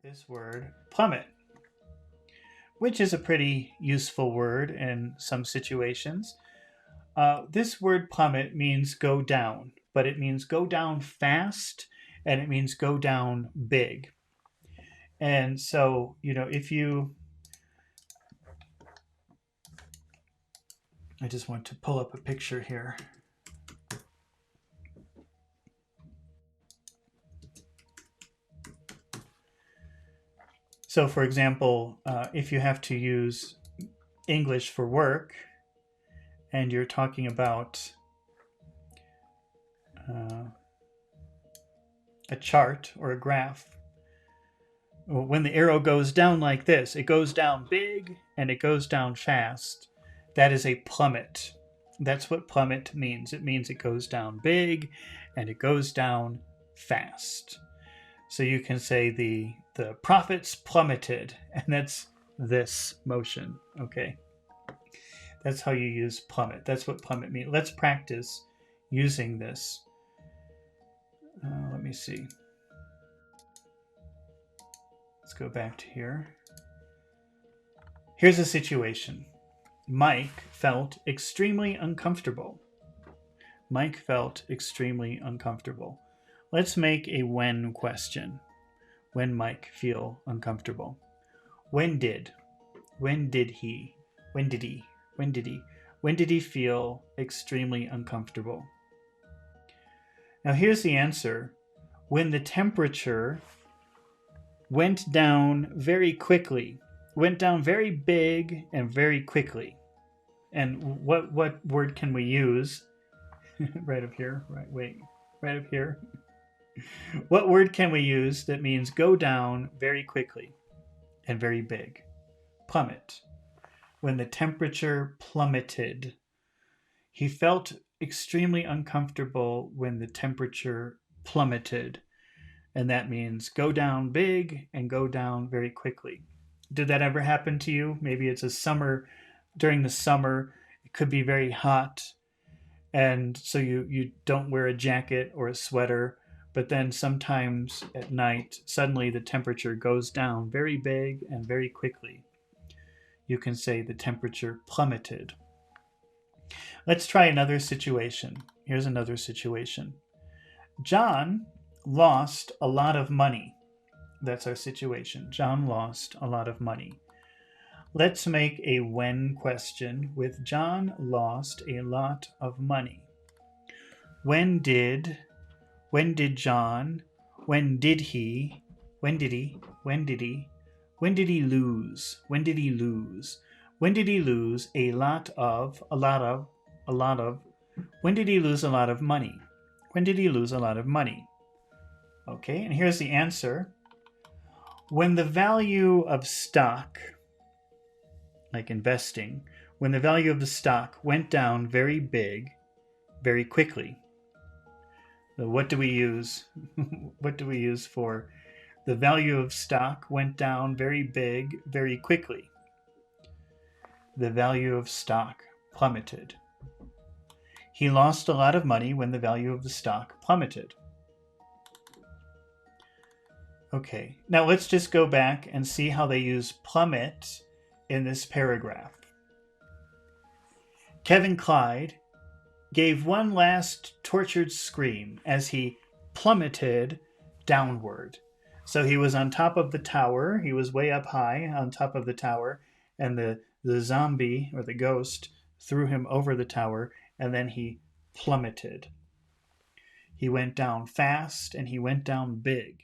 this word plummet, which is a pretty useful word in some situations. This word plummet means go down, but it means go down fast and it means go down big. And so, if you, I just want to pull up a picture here. So, for example, if you have to use English for work and you're talking about a chart or a graph, when the arrow goes down like this, it goes down big and it goes down fast. That is a plummet. That's what plummet means. It means it goes down big and it goes down fast. So you can say the profits plummeted, and that's this motion, okay? That's how you use plummet. That's what plummet means. Let's practice using this. Let me see. Let's go back to here. Here's a situation. Mike felt extremely uncomfortable. Mike felt extremely uncomfortable. Let's make a when question. When Mike feel uncomfortable? When did he feel extremely uncomfortable? Now here's the answer. When the temperature went down very quickly, went down very big and very quickly. And what word can we use? Right up here, right up here. What word can we use that means go down very quickly and very big? Plummet. When the temperature plummeted. He felt extremely uncomfortable when the temperature plummeted. And that means go down big and go down very quickly. Did that ever happen to you? Maybe it's during the summer, it could be very hot. And so you don't wear a jacket or a sweater. But then sometimes at night, suddenly the temperature goes down very big and very quickly. You can say the temperature plummeted. Let's try another situation. Here's another situation. John lost a lot of money. That's our situation. John lost a lot of money. Let's make a when question with John lost a lot of money. When did John, when did he lose? When did he lose a lot of, when did he lose a lot of money? When did he lose a lot of money? Okay, and here's the answer. When the value of stock, like investing, when the value of the stock went down very big, very quickly. So what do we use? What do we use for the value of stock went down very big, very quickly? The value of stock plummeted. He lost a lot of money when the value of the stock plummeted. Okay, now let's just go back and see how they use plummet in this paragraph. Kevin Clyde gave one last tortured scream as he plummeted downward. So he was on top of the tower. He was way up high on top of the tower, and the zombie or the ghost threw him over the tower, and then he plummeted. He went down fast and he went down big.